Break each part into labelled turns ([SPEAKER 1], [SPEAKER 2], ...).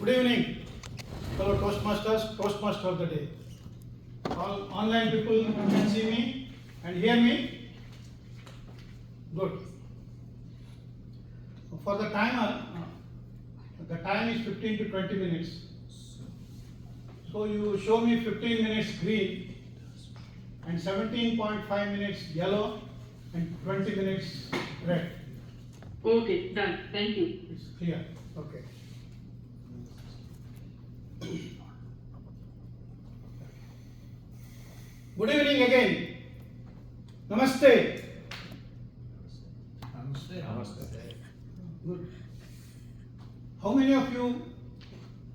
[SPEAKER 1] Good evening, fellow Toastmasters, Toastmaster of the day. All online people can see me and hear me. Good. For the timer, the time is 15 to 20 minutes. So you show me 15 minutes green and 17.5 minutes yellow and 20 minutes red.
[SPEAKER 2] Okay, done. Thank you.
[SPEAKER 1] It's clear. Okay. Good evening again. Namaste.
[SPEAKER 3] Namaste.
[SPEAKER 1] Good. How many of you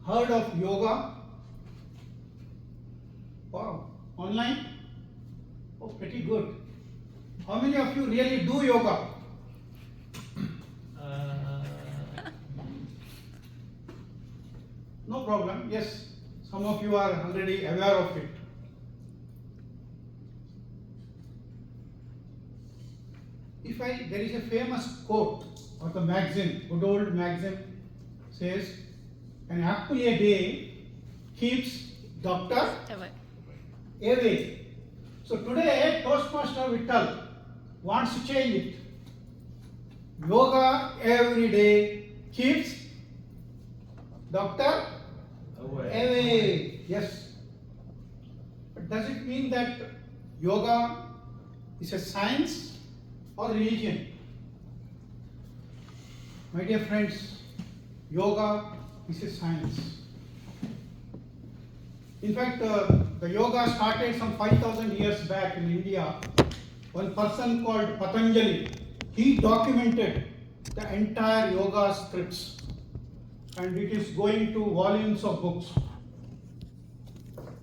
[SPEAKER 1] heard of yoga? Wow. Online? Oh, pretty good. How many of you really do yoga? No problem. Yes, some of you are already aware of it. There is a famous quote of the magazine, good old magazine, says, an apple a day keeps doctor away. So today, Toastmaster Vittal wants to change it. Yoga every day keeps doctor away. Yes. But does it mean that yoga is a science or religion? My dear friends, yoga is a science. In fact, the yoga started some 5,000 years back in India. One person called Patanjali, he documented the entire yoga scripts, and it is going to volumes of books.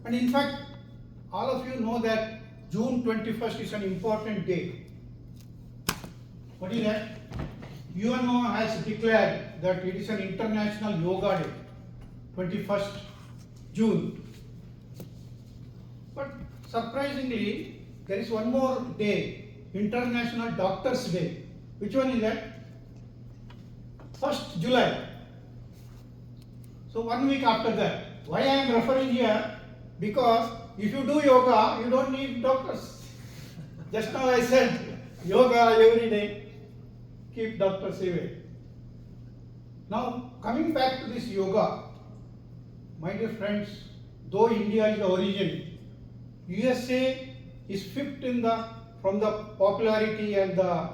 [SPEAKER 1] And in fact, all of you know that June 21st is an important day. What is that? UNO has declared that it is an International Yoga Day, 21st June. But surprisingly, there is one more day, International Doctors Day. Which one is that? 1st July. So 1 week after that. Why I am referring here? Because if you do yoga, you don't need doctors. Just now I said, yoga every day, keep doctors away. Now, coming back to this yoga, my dear friends, though India is the origin, USA is fifth from the popularity and the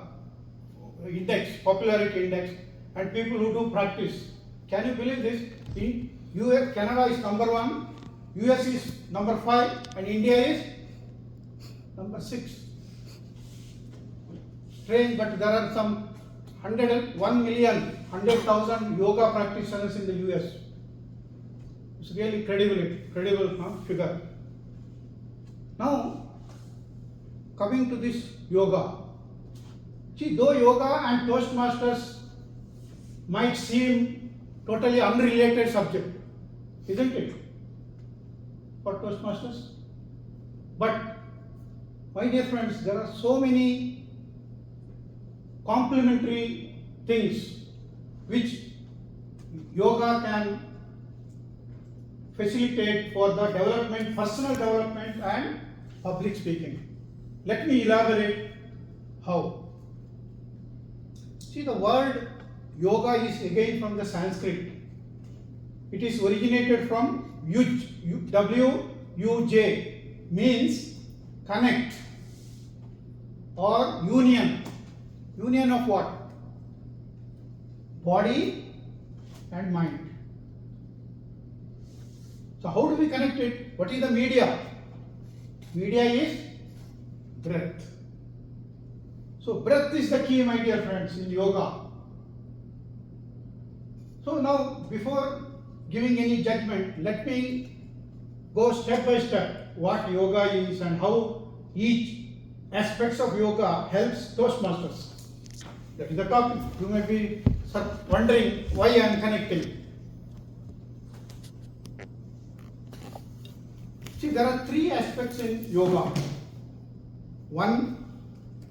[SPEAKER 1] popularity index, and people who do practice. Can you believe this? In US, Canada is number 1, US is number 5, and India is number 6. Strange, but there are some 1,000,000 yoga practitioners in the US. It's really credible figure. Now, coming to this yoga. See, though yoga and Toastmasters might seem totally unrelated subject, isn't it? For Toastmasters? But, my dear friends, there are so many complementary things which yoga can facilitate for the development, personal development and public speaking. Let me elaborate how. See, the word yoga is again from the Sanskrit. It is originated from W-U-J, means connect or union. Union of what? Body and mind. So how do we connect it? What is the media? Media is breath. So breath is the key, my dear friends, in yoga. So now, before giving any judgment, let me go step by step what yoga is and how each aspects of yoga helps Toastmasters. That is the topic. You may be wondering why I am connecting. See, there are 3 aspects in yoga. One,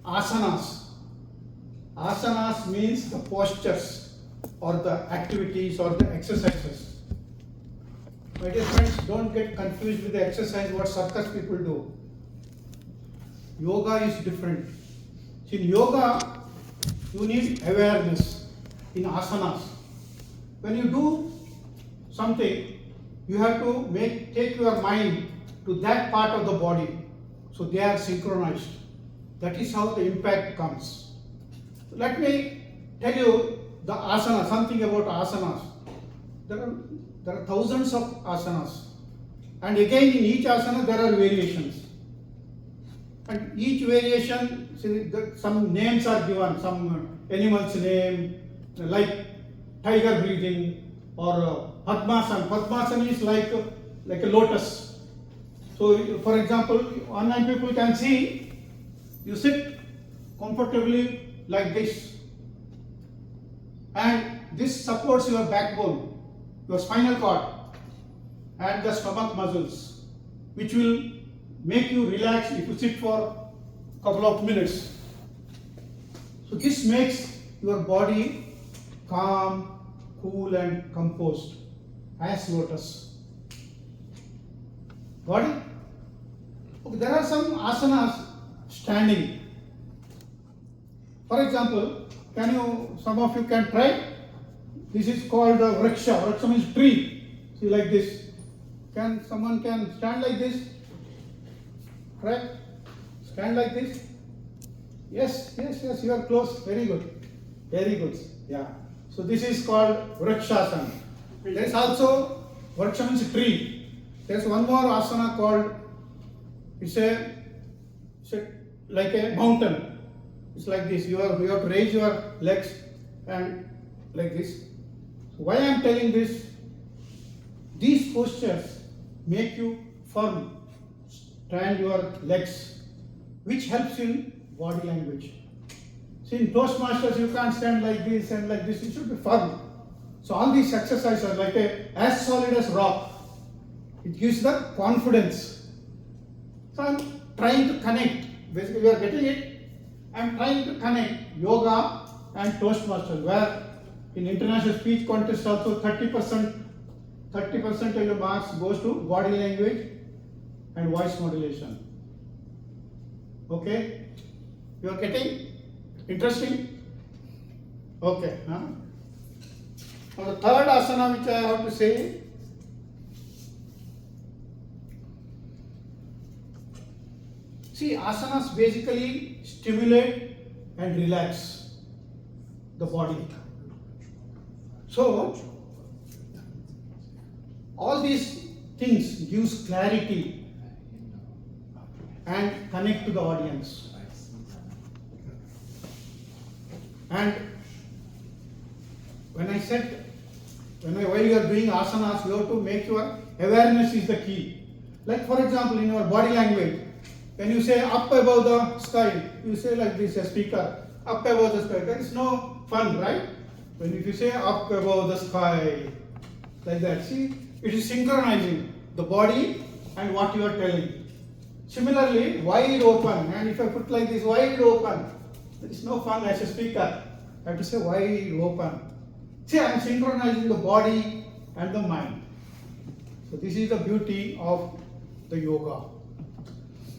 [SPEAKER 1] asanas. Asanas means the postures or the activities or the exercises. My dear friends, don't get confused with the exercise what circus people do. Yoga is different. In yoga, you need awareness in asanas. When you do something, you have to take your mind to that part of the body. So they are synchronized. That is how the impact comes. Let me tell you the asana, something about asanas. There are thousands of asanas. And again in each asana there are variations. And each variation, see, some names are given, some animal's name, like tiger breathing or Padmasana. Padmasana is like a lotus. So, for example, online people can see, you sit comfortably like this. And this supports your backbone, your spinal cord, and the stomach muscles, which will make you relax if you sit for a couple of minutes. So this makes your body calm, cool and composed as lotus. Got it? Okay, there are some asanas standing. For example, some of you can try. This is called vriksha. Vriksha means tree. See, like this. Someone can stand like this? Correct? Stand like this. Yes, you are close. Very good. Yeah. So this is called Vrikshasana. There is also Vriksha means tree. There is one more asana called, it's like a mountain. It's like this. You have to raise your legs and like this. So why I am telling this? These postures make you firm. Stand your legs, which helps in body language. See, in Toastmasters, you can't stand like this and like this. You should be firm. So all these exercises are like as solid as rock. It gives the confidence. So I'm trying to connect. Basically, you are getting it. I'm trying to connect yoga and Toastmasters, where in international speech contest also 30% of your marks goes to body language and voice modulation. Okay? You are getting interesting? Okay. Now the third asana which I have to say, see, asanas basically stimulate and relax the body. So all these things gives clarity and connect to the audience. And while you are doing asanas, you have to make sure awareness is the key. Like for example, in your body language, when you say up above the sky, you say like this, a speaker, up above the sky. There is no fun, right? If you say up above the sky, like that, see, it is synchronizing the body and what you are telling. Similarly, wide open, and if I put like this, wide open, there is no fun as a speaker. I have to say wide open. See, I am synchronizing the body and the mind. So this is the beauty of the yoga.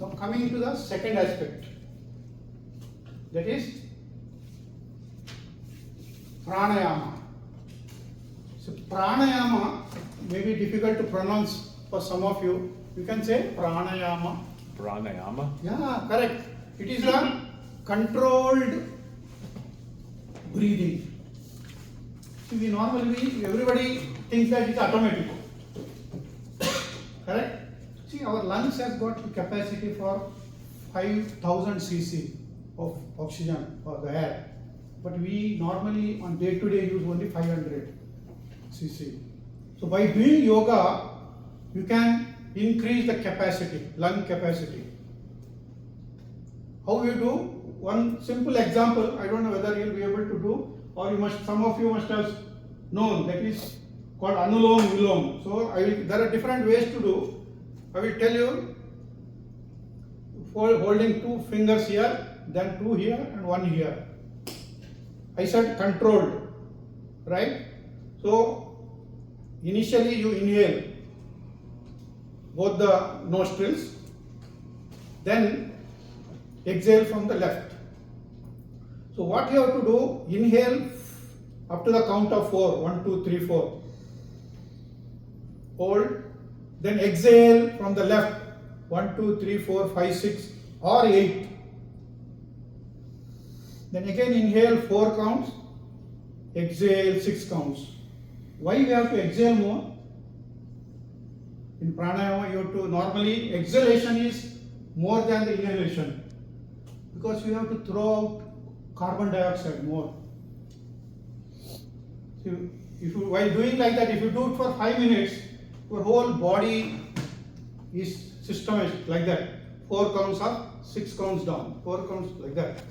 [SPEAKER 1] Now coming to the second aspect, that is pranayama. So pranayama may be difficult to pronounce for some of you. You can say pranayama.
[SPEAKER 3] Pranayama?
[SPEAKER 1] Yeah, correct. It is a controlled breathing. See, everybody thinks that it's automatic. Correct? See, our lungs has got the capacity for 5,000 cc of oxygen for the air. But we normally on day-to-day use only 500 cc. So by doing yoga, you can increase the capacity, lung capacity. How you do? One simple example, I don't know whether you'll be able to do, or some of you must have known, that is called Anulom Vilom. So there are different ways to do. I will tell you, holding 2 fingers here, then 2 here and 1 here. I said controlled, right? So initially you inhale both the nostrils, then exhale from the left. So what you have to do, inhale up to the count of 4, 1, 2, 3, 4. Hold, then exhale from the left, 1, 2, 3, 4, 5, 6 or 8. Then again inhale 4 counts, exhale 6 counts. Why we have to exhale more? In pranayama you have to, normally exhalation is more than the inhalation, because you have to throw out carbon dioxide more. So if you, while doing like that, if you do it for 5 minutes, your whole body is systematic like that. 4 counts up, 6 counts down, 4 counts like that.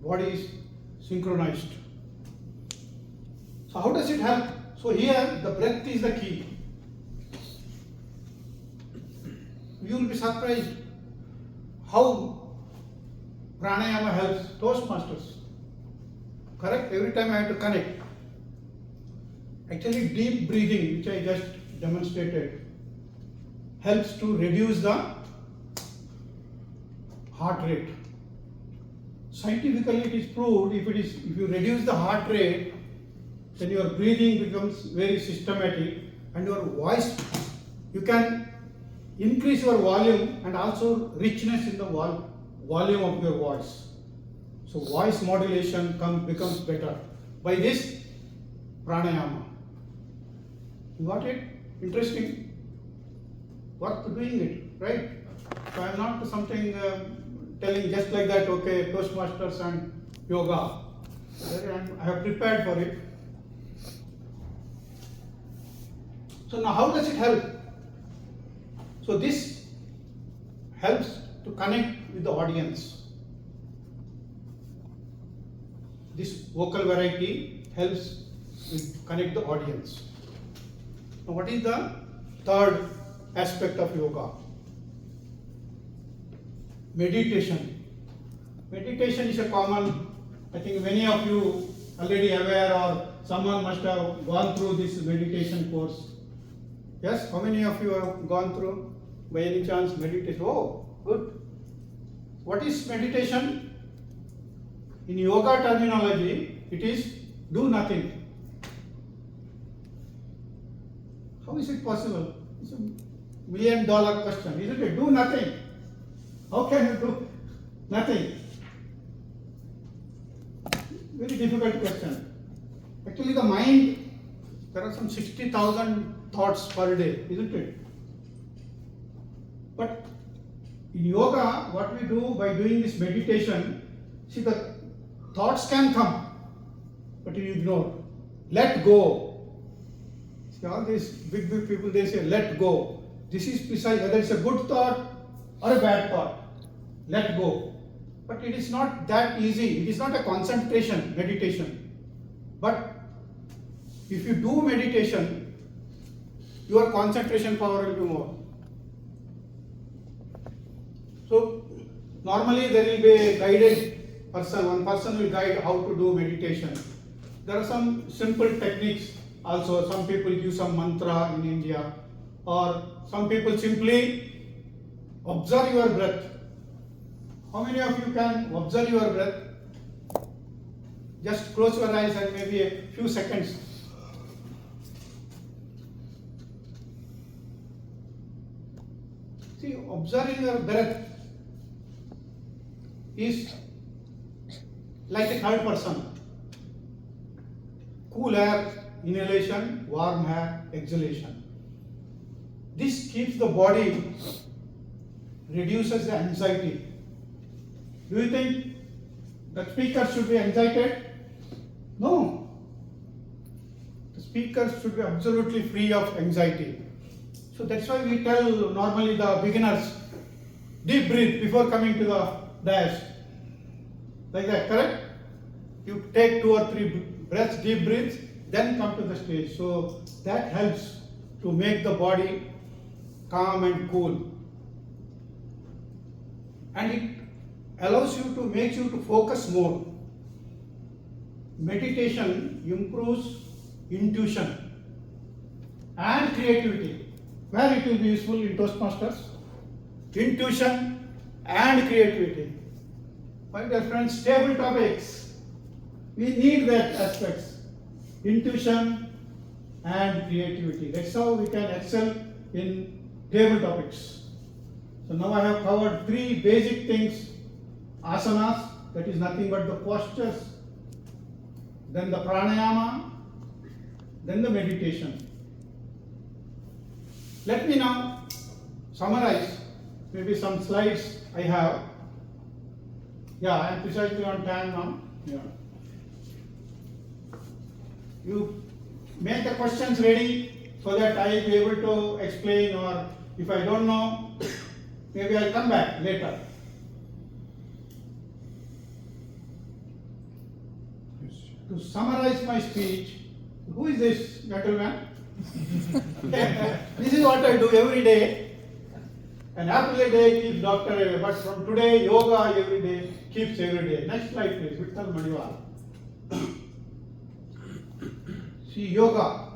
[SPEAKER 1] Body is synchronized. So how does it help? So here the breath is the key. You will be surprised how pranayama helps. Toastmasters. Correct? Every time I have to connect. Actually deep breathing, which I just demonstrated, helps to reduce the heart rate. Scientifically it is proved, if you reduce the heart rate, then your breathing becomes very systematic and your voice, you can increase your volume and also richness in the volume of your voice. So voice modulation becomes better by this pranayama. You got it? Interesting. Worth doing it, right? So I am not something telling just like that, okay, Toastmasters and yoga. I have prepared for it. So now how does it help? So this helps to connect with the audience. This vocal variety helps to connect the audience. Now what is the third aspect of yoga? Meditation. Meditation is a common, I think many of you already aware, or someone must have gone through this meditation course. Yes, how many of you have gone through by any chance meditation? Oh, good. What is meditation? In yoga terminology, it is do nothing. How is it possible? It's a $1 million question, isn't it? Do nothing. How can you do nothing? Very difficult question. Actually, the mind, there are some 60,000 thoughts per day, isn't it? But in yoga, what we do by doing this meditation, see, the thoughts can come, but you ignore. Let go. See, all these big people, they say, let go. This is precise, whether it's a good thought or a bad thought. Let go. But it is not that easy. It is not a concentration meditation. But if you do meditation, your concentration power will be more. So normally there will be a guided person. One person will guide how to do meditation. There are some simple techniques also. Some people give some mantra in India, or some people simply observe your breath. How many of you can observe your breath? Just close your eyes and maybe a few seconds. See, observing your breath is like a third person. Cool air, inhalation, warm air, exhalation. This keeps the body, reduces the anxiety. Do you think the speaker should be excited? No. The speaker should be absolutely free of anxiety. So that's why we tell normally the beginners, deep breathe before coming to the dash. Like that, correct? You take 2 or 3 breaths, deep breaths, then come to the stage. So that helps to make the body calm and cool. And it allows you to, makes you to focus more. Meditation improves intuition and creativity. where it will be useful in Toastmasters? Intuition and creativity. My dear friends, table topics. We need that aspects. Intuition and creativity. That's how we can excel in table topics. So now I have covered three basic things. Asanas, that is nothing but the postures. Then the pranayama, then the meditation. Let me now summarize maybe some slides I have. Yeah, I am precisely on time now. Yeah. You make the questions ready so that I will be able to explain, or if I don't know, maybe I'll come back later. To summarize my speech, who is this gentleman? This is what I do every day. An apple a day keeps doctor away, but from today, yoga every day keeps every day. Next slide, please. Vittal Madiwal. See, yoga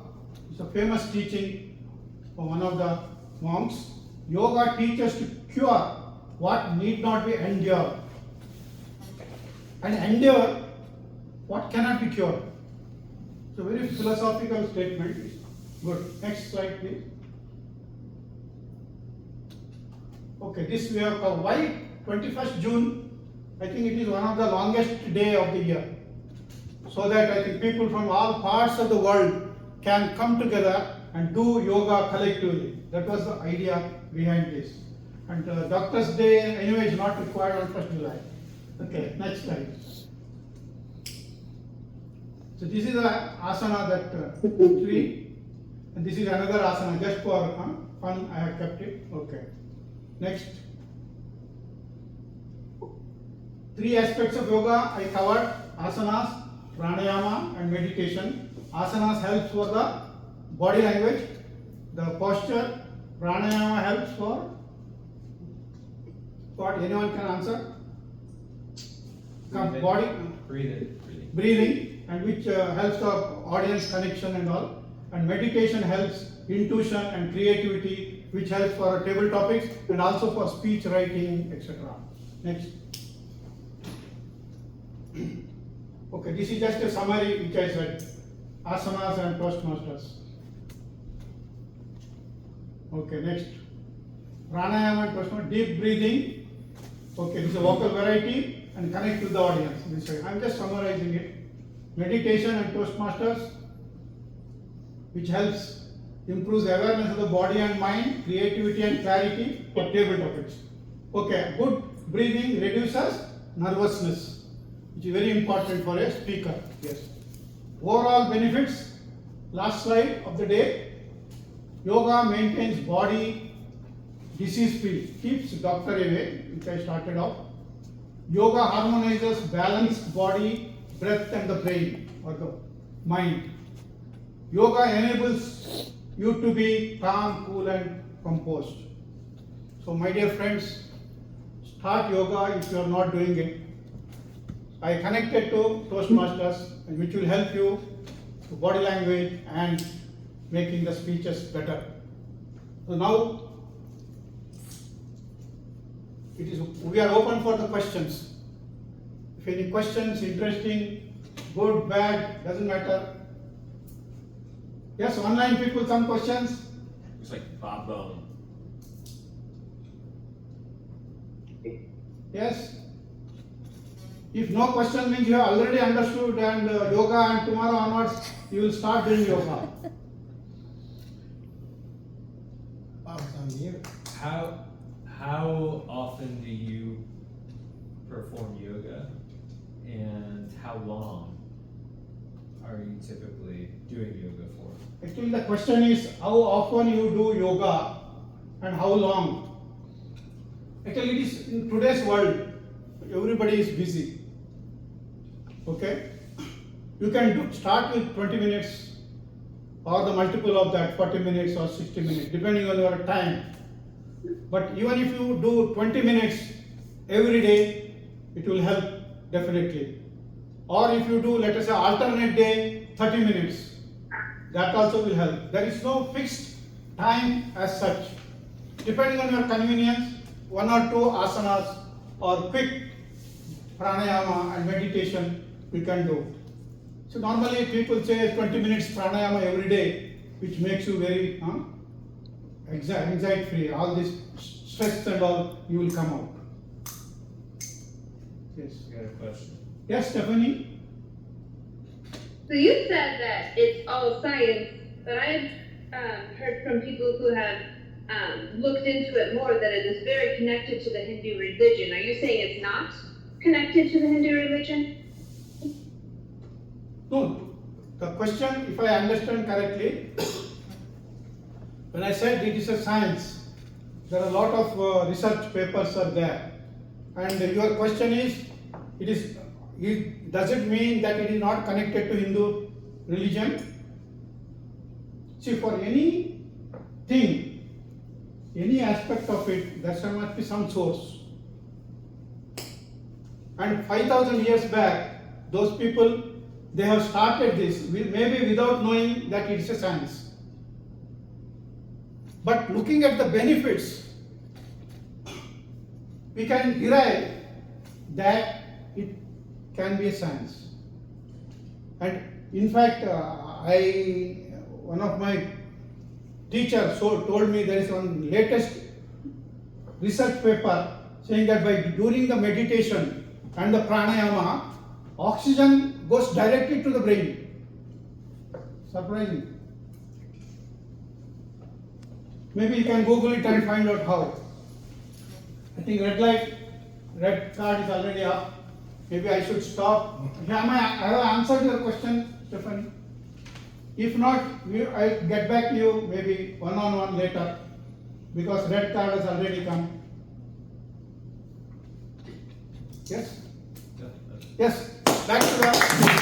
[SPEAKER 1] is a famous teaching of one of the monks. Yoga teaches to cure what need not be endured, and endure what cannot be cured. It's a very philosophical statement. Good. Next slide, please. Okay, this we have covered. Why 21st June? I think it is one of the longest day of the year. So that I think people from all parts of the world can come together and do yoga collectively. That was the idea behind this. And Doctor's Day anyway is not required on 1st July. Okay, next slide. So this is the asana that three, and this is another asana just for fun. I have kept it. Okay. Next. Three aspects of yoga I covered: asanas, pranayama, and meditation. Asanas helps for the body language, the posture. Pranayama helps for what? Anyone can answer? Body. Breathing, and which helps the audience connection and all. And meditation helps intuition and creativity, which helps for table topics and also for speech writing, etc. Next. Okay, this is just a summary which I said. Asanas and Toastmasters. Okay, next. Pranayama and Toastmasters. Deep breathing. Okay, this is a vocal variety and connect with the audience. This way. I'm just summarizing it. Meditation and Toastmasters, which helps improves the awareness of the body and mind, creativity and clarity for table topics. Okay, good breathing reduces nervousness, which is very important for a speaker. Yes. Overall benefits, last slide of the day. Yoga maintains body disease free, keeps doctor away, which I started off. Yoga harmonizes balanced body, breath and the brain or the mind. Yoga enables you to be calm, cool and composed. So my dear friends, start yoga if you are not doing it. I connected to Toastmasters, which will help you to body language and making the speeches better. So now we are open for the questions. If any questions, interesting, good, bad, doesn't matter. Yes, online people, some questions?
[SPEAKER 3] Looks like Bob Bone.
[SPEAKER 1] Yes? If no question means you have already understood and yoga, and tomorrow onwards you will start doing yoga.
[SPEAKER 3] How often do you perform yoga, and how long are you typically doing yoga for?
[SPEAKER 1] Actually, the question is how often you do yoga and how long. Actually, it is in today's world, everybody is busy. Okay? You can start with 20 minutes or the multiple of that, 40 minutes or 60 minutes, depending on your time. But even if you do 20 minutes every day, it will help definitely. Or if you do, let us say, alternate day, 30 minutes, that also will help. There is no fixed time as such. Depending on your convenience, 1 or 2 asanas or quick pranayama and meditation we can do. So normally people say 20 minutes pranayama every day, which makes you very anxiety free. All this stress and all, you will come out. Yes.
[SPEAKER 3] You got a question?
[SPEAKER 1] Yes, Stephanie?
[SPEAKER 4] So you said that it's all science, but I've heard from people who have looked into it more that it is very connected to the Hindu religion. Are you saying it's not connected to the Hindu religion?
[SPEAKER 1] No. The question, if I understand correctly, when I said it is a science, there are a lot of research papers are there. And your question is, does it mean that it is not connected to Hindu religion? See, for any thing, any aspect of it, there must be some source. And 5,000 years back, those people, they have started this, maybe without knowing that it's a science. But looking at the benefits, we can derive that it can be a science. And in fact, one of my teachers told me there is one latest research paper saying that during the meditation and the pranayama, oxygen goes directly to the brain. Surprising. Maybe you can Google it and find out how. I think red card is already up. Maybe I should stop. I have answered your question, Stephanie. If not, I'll get back to you maybe one-on-one later, because red card has already come. Yes?
[SPEAKER 3] Yeah.
[SPEAKER 1] Yes, back to the